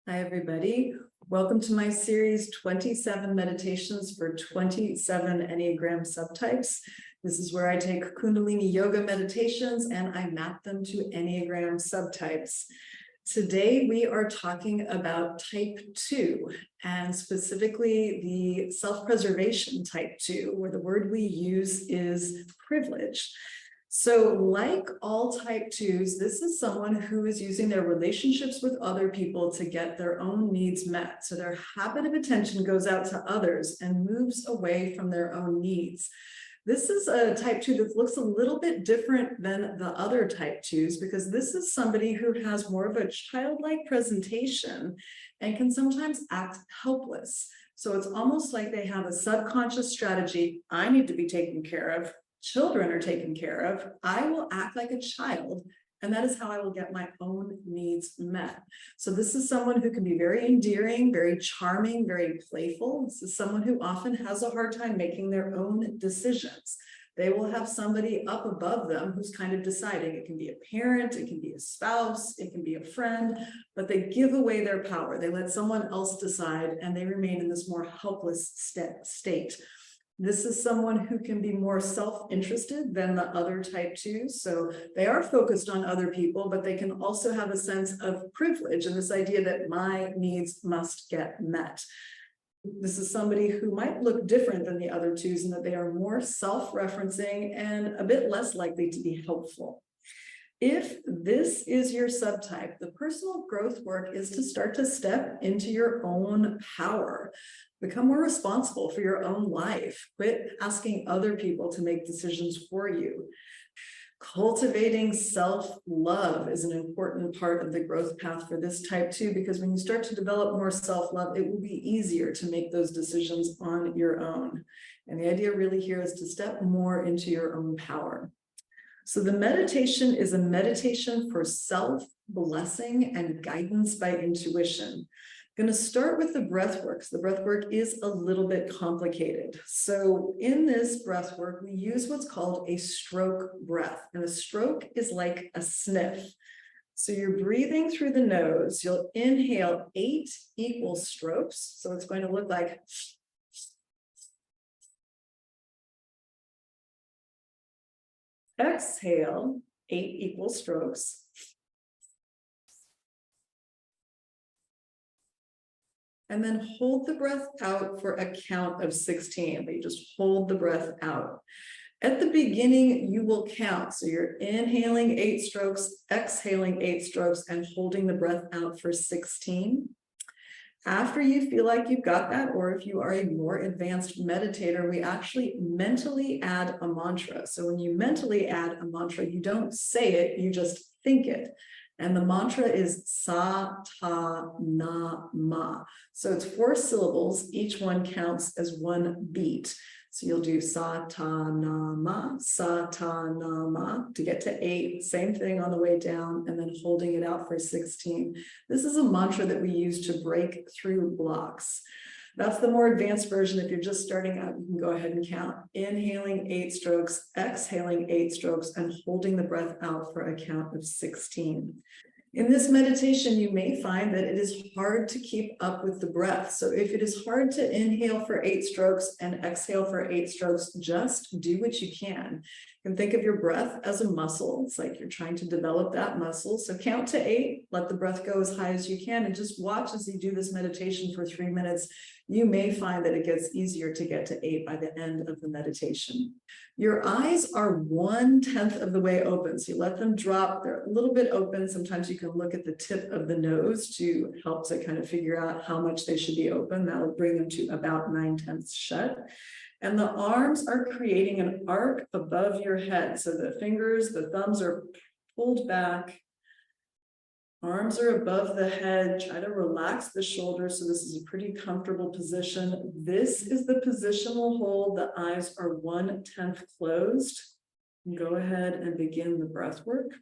Hi, everybody. Welcome to my series, 27 Meditations for 27 Enneagram Subtypes. This is where I take Kundalini Yoga meditations and I map them to Enneagram subtypes. Today, we are talking about type 2, and specifically the self-preservation type 2, where the word we use is privilege. So like all type 2s, this is someone who is using their relationships with other people to get their own needs met. So their habit of attention goes out to others and moves away from their own needs. This is a type 2 that looks a little bit different than the other type 2s because this is somebody who has more of a childlike presentation and can sometimes act helpless. So it's almost like they have a subconscious strategy. I need to be taken care of. Children are taken care of. I will act like a child, and that is how I will get my own needs met. So this is someone who can be very endearing, very charming, very playful. This is someone who often has a hard time making their own decisions. They will have somebody up above them who's kind of deciding. It can be a parent, it can be a spouse, it can be a friend, but they give away their power. They let someone else decide, and they remain in this more helpless state. This is someone who can be more self-interested than the other type 2s. So they are focused on other people, but they can also have a sense of privilege and this idea that my needs must get met. This is somebody who might look different than the other 2s in that they are more self-referencing and a bit less likely to be helpful. If this is your subtype, the personal growth work is to start to step into your own power. Become more responsible for your own life. Quit asking other people to make decisions for you. Cultivating self-love is an important part of the growth path for this type 2, because when you start to develop more self-love, it will be easier to make those decisions on your own. And the idea really here is to step more into your own power. So the meditation is a meditation for self-blessing and guidance by intuition. I'm going to start with the breath work. The breath work is a little bit complicated. So in this breath work, we use what's called a stroke breath. And a stroke is like a sniff. So you're breathing through the nose. You'll inhale 8 equal strokes. So it's going to look like exhale, 8 equal strokes. And then hold the breath out for a count of 16. But you just hold the breath out. At the beginning, you will count. So you're inhaling 8 strokes, exhaling 8 strokes, and holding the breath out for 16. After you feel like you've got that, or if you are a more advanced meditator, we actually mentally add a mantra. So when you mentally add a mantra, you don't say it, you just think it. And the mantra is sa, ta, na, ma. So it's 4 syllables. Each one counts as 1 beat. So you'll do sa, ta, na, ma, sa, ta, na, ma to get to 8. Same thing on the way down, and then holding it out for 16. This is a mantra that we use to break through blocks. That's the more advanced version. If you're just starting out, you can go ahead and count. Inhaling 8 strokes, exhaling 8 strokes, and holding the breath out for a count of 16. In this meditation, you may find that it is hard to keep up with the breath. So if it is hard to inhale for 8 strokes and exhale for 8 strokes, just do what you can. You can think of your breath as a muscle. It's like you're trying to develop that muscle. So count to 8, let the breath go as high as you can, and just watch as you do this meditation for 3 minutes. You may find that it gets easier to get to 8 by the end of the meditation. Your eyes are 1/10 of the way open. So you let them drop. They're a little bit open. Sometimes you can look at the tip of the nose to help to kind of figure out how much they should be open. That'll bring them to about 9/10 shut. And the arms are creating an arc above your head. So the fingers, the thumbs are pulled back. Arms are above the head. Try to relax the shoulders. So this is a pretty comfortable position. This is the positional hold. The eyes are 1/10 closed. Go ahead and begin the breath work.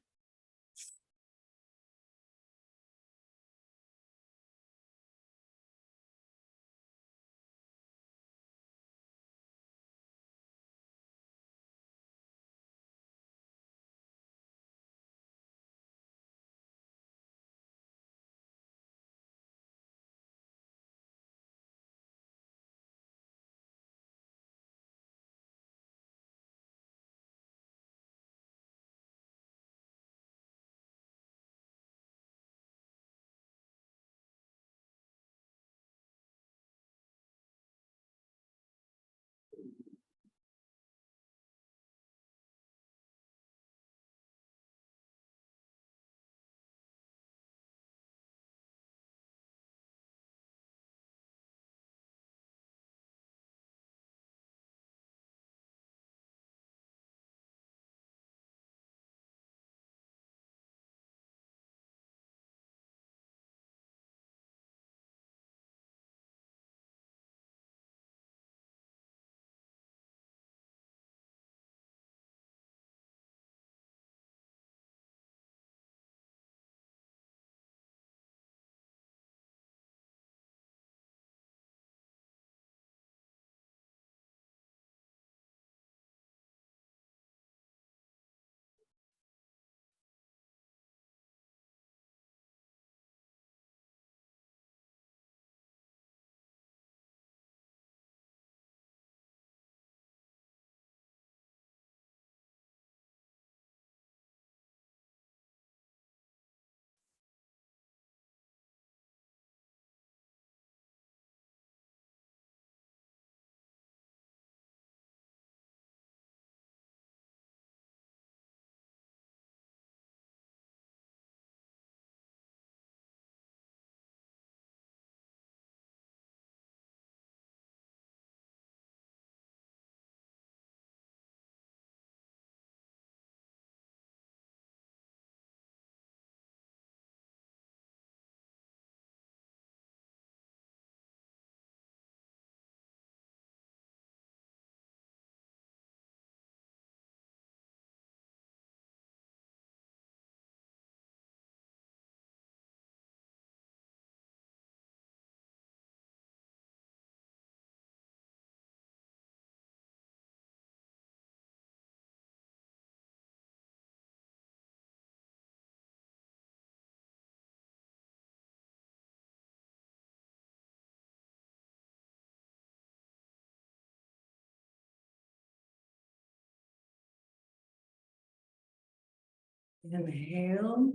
Inhale.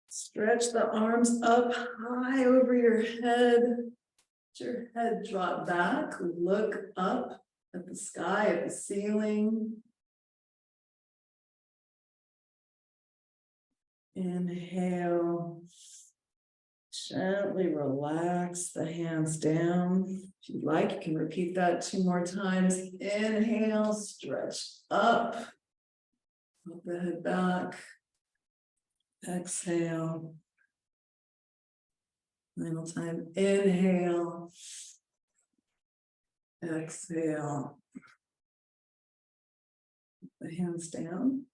Stretch the arms up high over your head. Let your head drop back. Look up at the sky, at the ceiling. Inhale. Gently relax the hands down. If you'd like, you can repeat that 2 more times. Inhale, stretch up. Put the head back. Exhale. Final time. Inhale. Exhale. Put the hands down.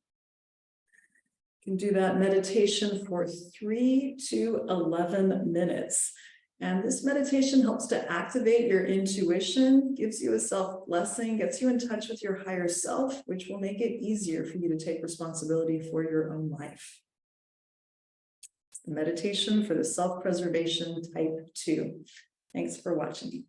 You can do that meditation for 3 to 11 minutes. And this meditation helps to activate your intuition, gives you a self-blessing, gets you in touch with your higher self, which will make it easier for you to take responsibility for your own life. It's the meditation for the self-preservation type 2. Thanks for watching.